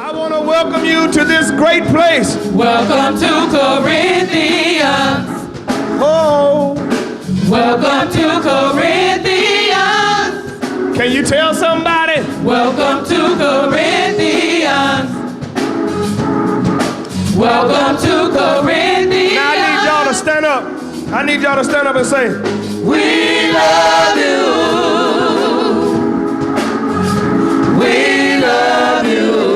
I want to welcome you to this great place. Welcome to Corinthians. Oh. Welcome to Corinthians. Can you tell somebody? Welcome to Corinthians. Welcome to Corinthians. Now I need y'all to stand up. I need y'all to stand up and say, we love you. We love you.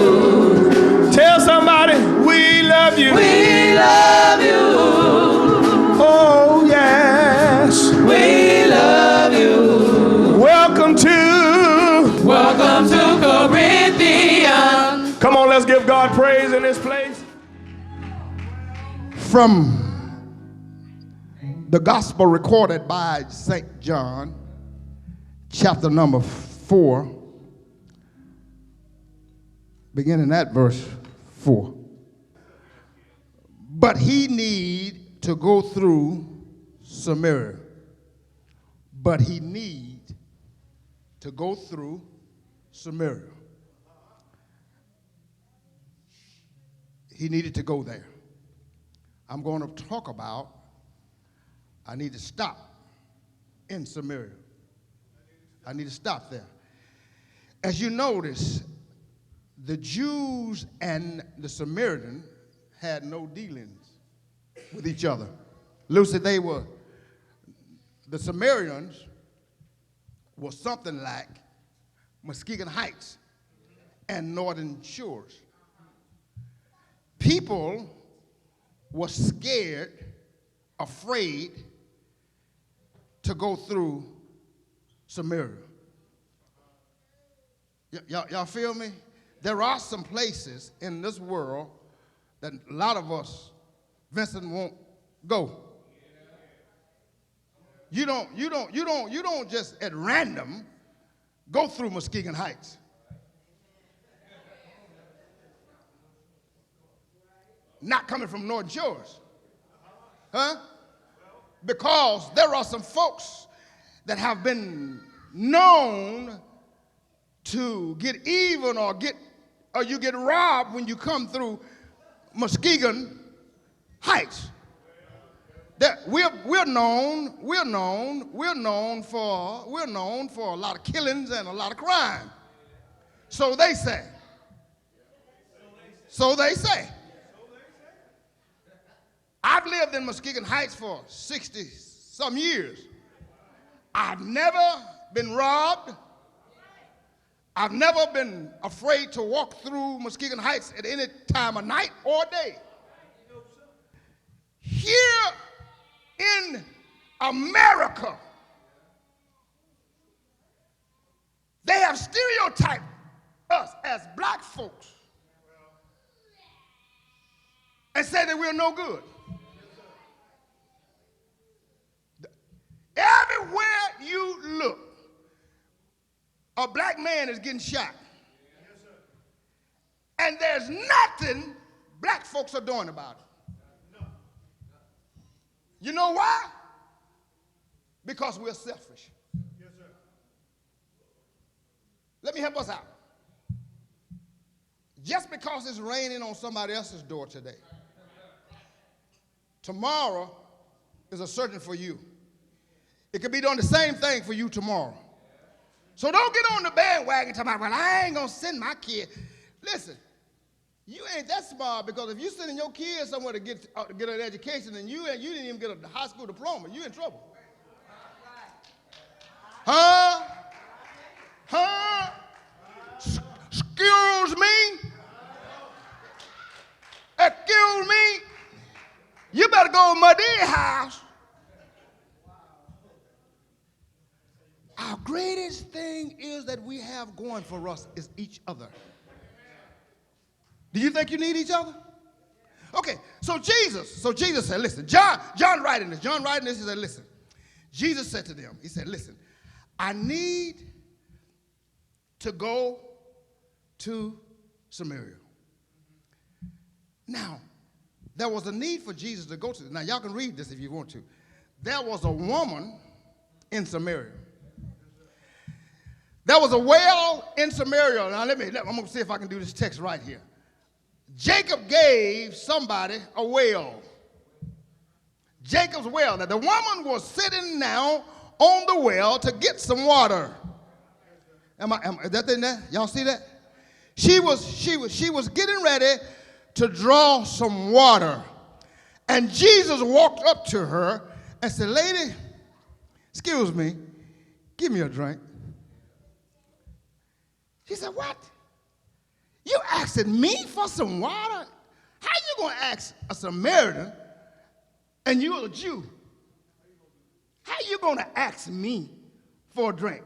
Tell somebody, we love you. We love you. Oh, yes. We love you. Welcome to Corinthians. Come on, let's give God praise in this place. From the gospel recorded by St. John, chapter number 4, beginning at verse 4. But he need to go through Samaria. But he need to go through Samaria. He needed to go there. I'm going to talk about I need to stop in Samaria. I need to stop there. As you notice, the Jews and the Samaritan had no dealings with each other. Lucy, the Samaritans were something like Muskegon Heights and Northern Shores. People were scared, afraid to go through Samaria. Y'all feel me? There are some places in this world that a lot of us, Vincent, won't go. You don't just at random go through Muskegon Heights. Not coming from Northern Shores. Huh? Because there are some folks that have been known to get even or you get robbed when you come through Muskegon Heights. That we're known for a lot of killings and a lot of crime. So they say. I've lived in Muskegon Heights for 60-some years. I've never been robbed. I've never been afraid to walk through Muskegon Heights at any time of night or day. Here in America, they have stereotyped us as black folks and say that we're no good. Everywhere you look, a black man is getting shot. And there's nothing black folks are doing about it. You know why? Because we're selfish. Let me help us out. Just because it's raining on somebody else's door today, tomorrow is a certain for you. It could be doing the same thing for you tomorrow. So don't get on the bandwagon talking about, well, I ain't going to send my kid. Listen, you ain't that smart, because if you're sending your kid somewhere to get an education and you didn't even get a high school diploma, you in trouble. Huh? Excuse me? Excuse me? You better go to my dad's house. Our greatest thing is that we have going for us is each other. Do you think you need each other? Okay, so Jesus said, listen, John writing this, he said, listen. Jesus said to them, he said, listen, I need to go to Samaria. Now, there was a need for Jesus to go to. Now, y'all can read this if you want to. There was a woman in Samaria. There was a well in Samaria. Now, I'm going to see if I can do this text right here. Jacob gave somebody a well. Jacob's well. Now the woman was sitting now on the well to get some water. Is that in there? Y'all see that? She was getting ready to draw some water. And Jesus walked up to her and said, "Lady, excuse me, give me a drink." She said, "What? You asking me for some water? How you going to ask a Samaritan and you're a Jew? How you going to ask me for a drink?"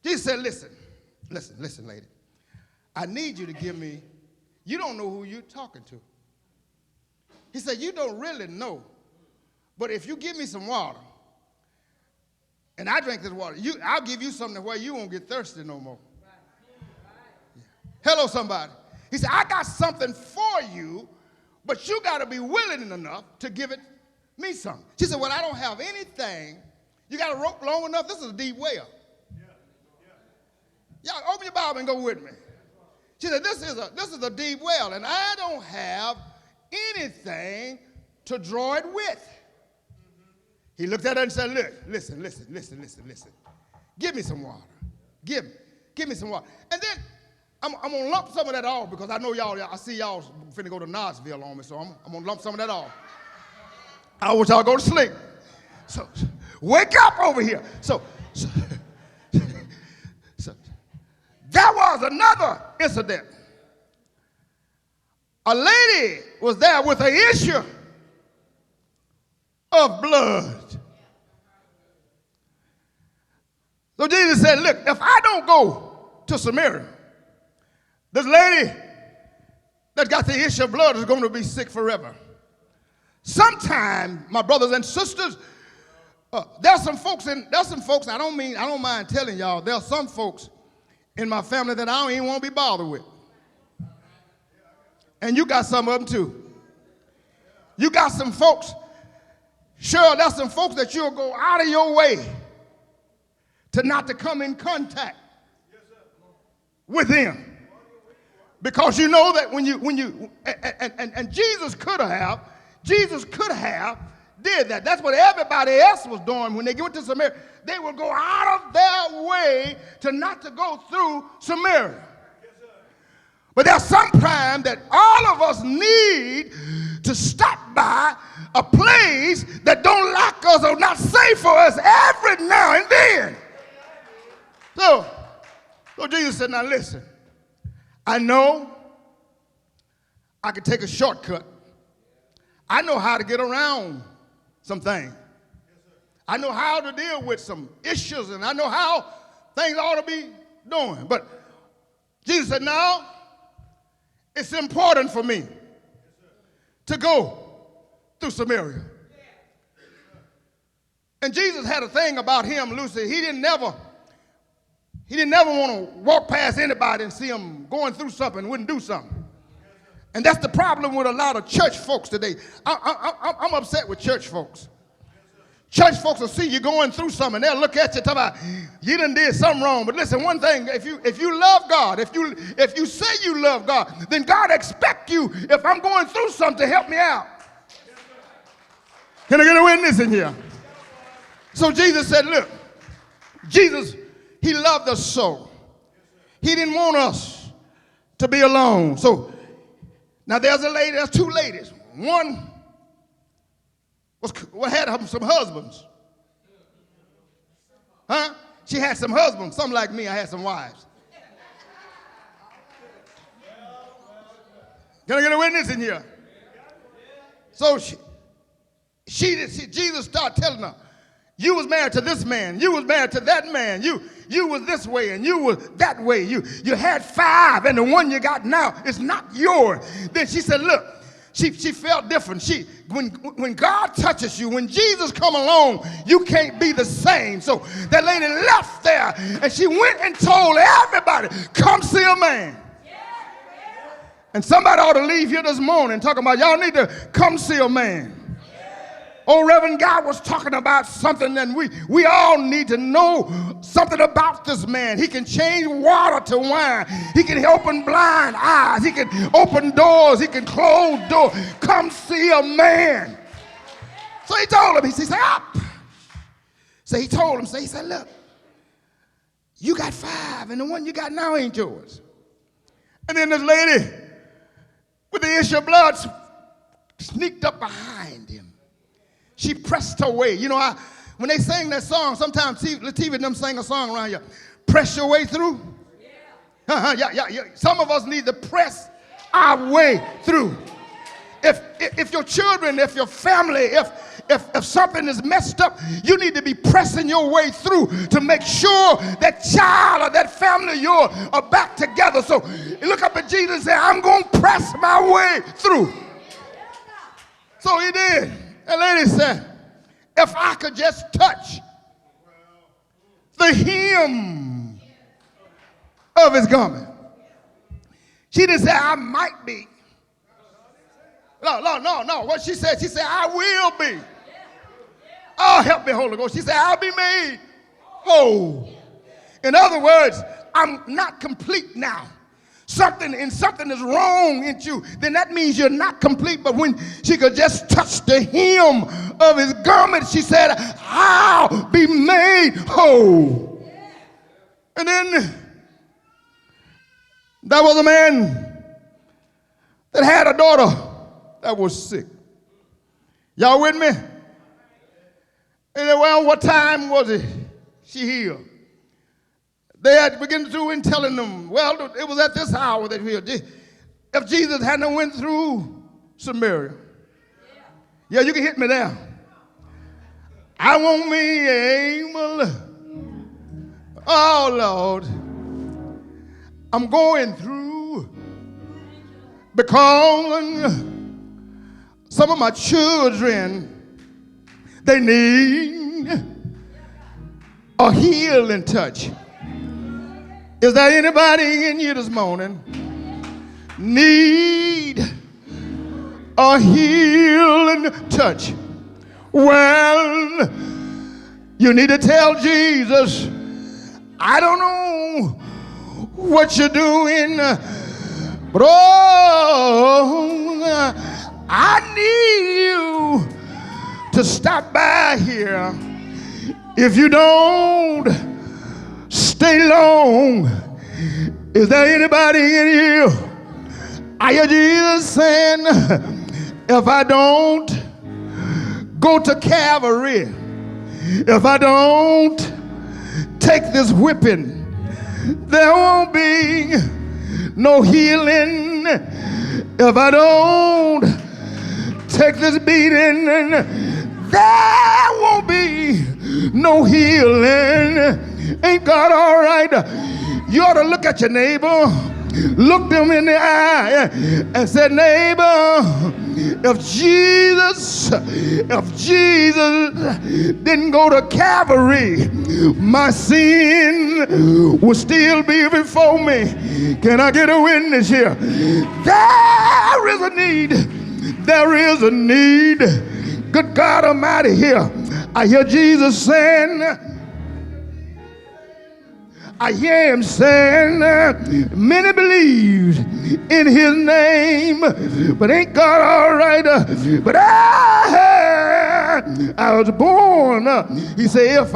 Jesus said, listen, lady. I need you to give me, you don't know who you're talking to. He said, you don't really know. But if you give me some water and I drink this water, I'll give you something where you won't get thirsty no more. Hello, somebody. He said, I got something for you, but you got to be willing enough to give it me something. She said, well, I don't have anything. You got a rope long enough? This is a deep well. Y'all open your Bible and go with me. She said, this is a deep well, and I don't have anything to draw it with. He looked at her and said, look, listen. Give me some water. Give me some water. And then I'm going to lump some of that off because I know y'all, I see y'all finna go to Knoxville on me, so I'm going to lump some of that off. I want y'all to go to sleep. So wake up over here. So there was another incident. A lady was there with an issue of blood. So Jesus said, look, if I don't go to Samaria, this lady that got the issue of blood is going to be sick forever. Sometime, my brothers and sisters, there's some folks, I don't mind telling y'all, there's some folks in my family that I don't even want to be bothered with. And you got some of them too. You got some folks, sure, there's some folks that you'll go out of your way to not to come in contact with them. Because you know that when you and Jesus could have did that. That's what everybody else was doing when they went to Samaria. They would go out of their way to not to go through Samaria. But there's some time that all of us need to stop by a place that don't like us or not safe for us every now and then. So Jesus said, now listen, I know I could take a shortcut. I know how to get around some things. I know how to deal with some issues, and I know how things ought to be doing. But Jesus said, no, it's important for me to go through Samaria. And Jesus had a thing about him, Lucy. He didn't never want to walk past anybody and see him going through something and wouldn't do something. And that's the problem with a lot of church folks today. I'm upset with church folks. Church folks will see you going through something. They'll look at you and talk about, you done did something wrong. But listen, one thing, if you love God, if you say you love God, then God expects you, if I'm going through something, to help me out. Can I get a witness in here? So Jesus said, look, Jesus, he loved us so. He didn't want us to be alone. So now there's two ladies. One had some husbands. Huh? She had some husbands. Some like me, I had some wives. Can I get a witness in here? So Jesus started telling her, you was married to this man, you was married to that man, you was this way and you was that way. You had 5 and the one you got now is not yours. Then she said, look, she felt different. When God touches you, when Jesus come along, you can't be the same. So that lady left there and she went and told everybody, come see a man. And somebody ought to leave here this morning talking about y'all need to come see a man. Old Reverend Guy was talking about something, and we all need to know something about this man. He can change water to wine. He can open blind eyes. He can open doors. He can close doors. Come see a man. So he told him, he said, up. So he told him, he said, look, you got 5, and the one you got now ain't yours. And then this lady with the issue of blood sneaked up behind him. She pressed her way. You know, when they sing that song, sometimes Latifah and them sing a song around here. Press your way through. Yeah. Some of us need to press our way through. If your children, if your family, if something is messed up, you need to be pressing your way through to make sure that child or that family of yours are back together. So look up at Jesus and say, I'm going to press my way through. So he did. The lady said, if I could just touch the hem of his garment. She didn't say, I might be. No. What she said, I will be. Oh, help me, Holy Ghost. She said, I'll be made whole. In other words, I'm not complete now. Something is wrong in you, then that means you're not complete. But when she could just touch the hem of his garment, she said, I'll be made whole. And then there was a man that had a daughter that was sick. Y'all with me? And then, well, what time was it she healed? They had begun to and telling them, well, it was at this hour that healed. If Jesus hadn't went through Samaria. Yeah, you can hit me there. I want me able. Oh, Lord. I'm going through because some of my children, they need a healing touch. Is there anybody in here this morning need a healing touch? Well, you need to tell Jesus, I don't know what you're doing, but oh, I need you to stop by here. If you don't stay long, is there anybody in here? I hear Jesus saying, if I don't go to Calvary, if I don't take this whipping, there won't be no healing. If I don't take this beating, there won't be no healing. Ain't God all right? You ought to look at your neighbor, look them in the eye, and say, neighbor, if Jesus didn't go to Calvary, my sin will still be before me. Can I get a witness here? There is a need. There is a need. Good God Almighty here. I hear Jesus saying, I hear him saying, many believe in his name, but ain't God all right? But I was born. He said, if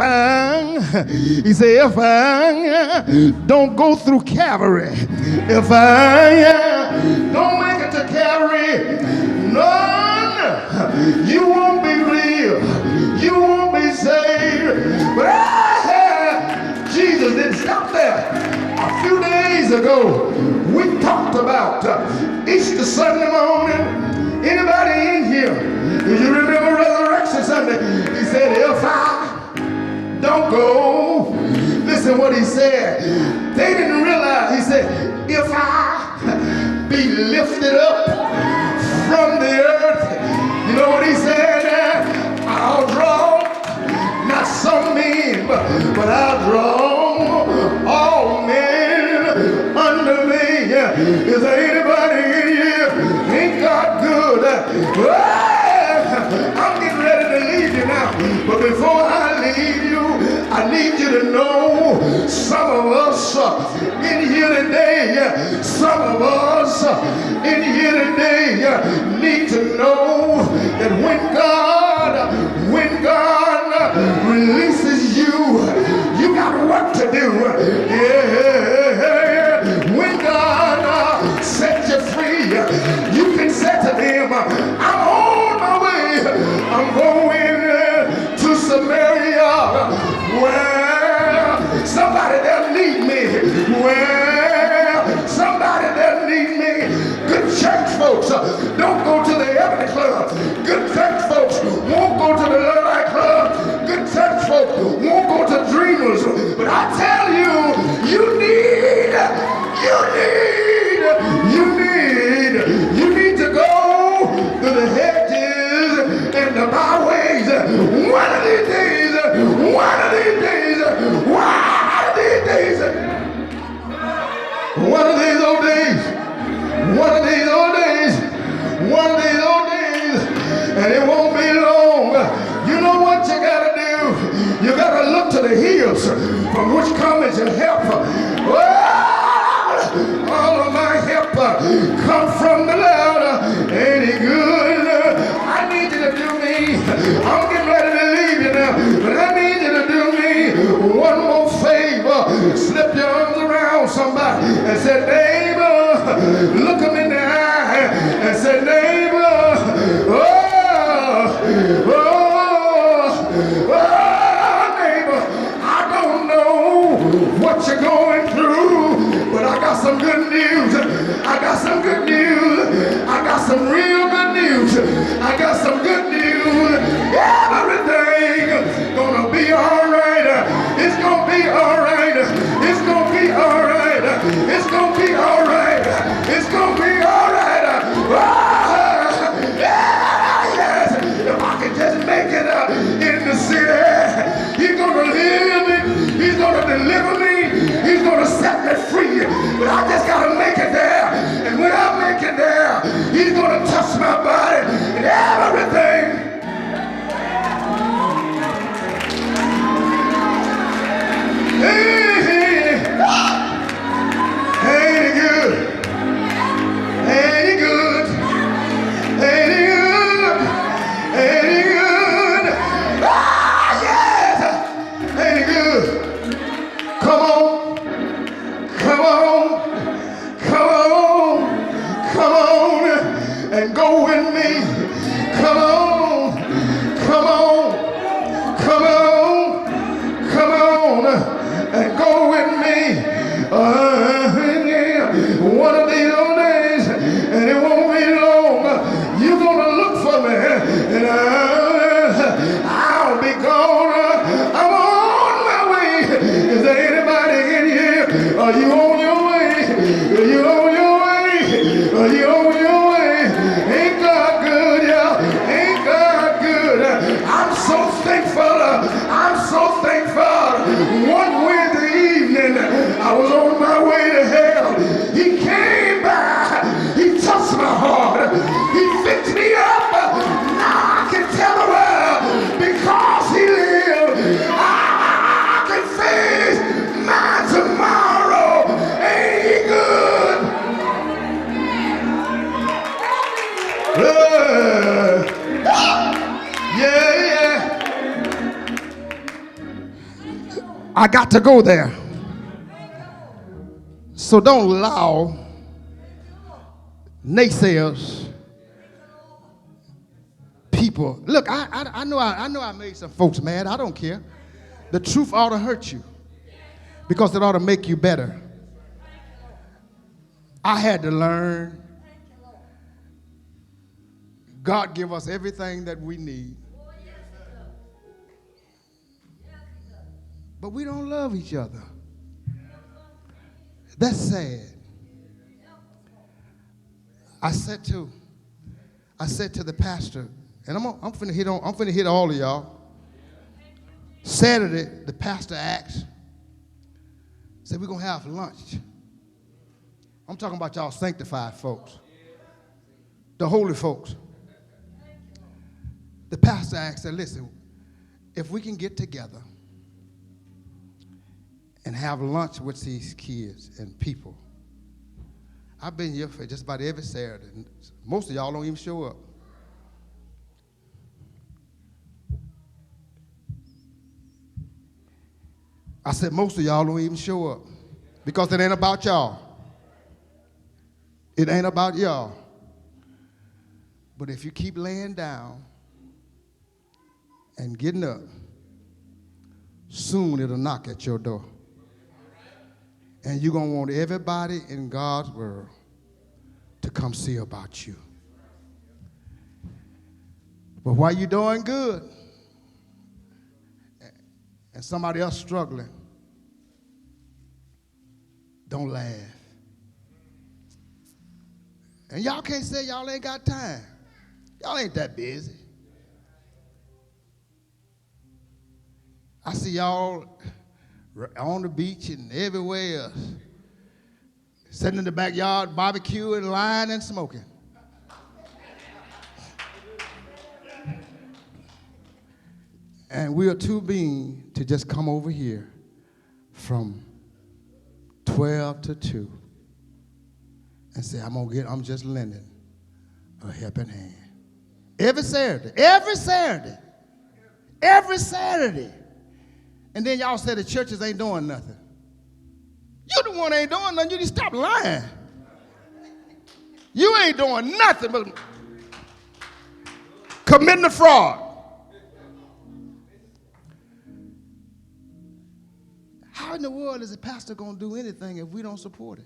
I don't go through Calvary, if I don't make it to Calvary, none, you won't be real. You won't be saved. But Jesus didn't stop there. A few days ago, we talked about Easter Sunday morning. Anybody in here? Do you remember Resurrection Sunday? He said, if I don't go, listen what he said. They didn't realize, he said, if I be lifted up from the earth, you know what he said? I'll draw not some men, but I'll draw all men unto me. Is there anybody in here? Ain't God good? I'm getting ready to you to know some of us in here today, some of us in here today need to know that when God releases you, you got work to do. Yeah. When God sets you free, you can say to them, I'm on my way. I'm going to Samaria, where somebody that need me, where somebody that need me. Good church folks don't go to the Every Club. Good church folks won't go to the Light Club. Good church folks won't go to Dreamers. But I tell you, you need to go to the hedges and the byways. One of these days, one of these days, one of these old days, one of these old days, one of these old days, and it won't be long. You know what you gotta do? You gotta look to the hills from which cometh your help. Well, all of my help come from the Lord. Ain't he good? I need you to do me. I'm getting ready to leave you now, but I need you to do me one more favor. Slip your arms around somebody and say, neighbor, look him in the eye and say, neighbor, neighbor, I don't know what you're going through, but I got some good news. I got some good news. I got some real good news. I got some good news. Everything gonna be all right. It's gonna be all right. It's gonna be all right. It's gonna be all right. It's gonna be all right. Yes. If I can just make it in the city, he's gonna heal me. He's gonna deliver me. He's gonna set me free. But I just gotta make it there. And when I make it there, he's gonna touch my body and everything. Ain't it good? Ain't it good? Ain't it good? Ain't it good? Ah, yes! Ain't it good? Come on. Come on. Come on. Come on and go with me. Come on. Come on. Come on. Come on and go with me. One of these old days, and it won't be long. You're gonna look for me, and I'll be gone. I'm on my way. Is there anybody in here? Are you on your way? Are you on your way? Are you on your way? Ain't God good, y'all? Ain't God good? I'm so thankful. I'm so thankful. One Wednesday evening, I was on my way to hell. He came by. He touched my heart. He fixed me up. Now I can tell the world because he lived, I can face my tomorrow. Ain't he good? Yeah. I got to go there. So don't allow naysayers, people. Look, I know I made some folks mad. I don't care. The truth ought to hurt you because it ought to make you better. I had to learn. God give us everything that we need. But we don't love each other. That's sad. I said to the pastor, and I'm finna hit all of y'all. Saturday, the pastor asked, said we're gonna have lunch. I'm talking about y'all sanctified folks, the holy folks. The pastor asked, said, listen, if we can get together and have lunch with these kids and people. I've been here for just about every Saturday. Most of y'all don't even show up. I said most of y'all don't even show up because it ain't about y'all. It ain't about y'all. But if you keep laying down and getting up, soon it'll knock at your door. And you're going to want everybody in God's world to come see about you. But while you're doing good and somebody else struggling, don't laugh. And y'all can't say y'all ain't got time. Y'all ain't that busy. I see y'all on the beach and everywhere else, sitting in the backyard, barbecuing, lying, and smoking. And we are too mean to just come over here from 12 to 2 and say, I'm just lending a helping hand. Every Saturday. And then y'all say the churches ain't doing nothing. You the one ain't doing nothing. You need to stop lying. You ain't doing nothing but committing a fraud. How in the world is a pastor going to do anything if we don't support it?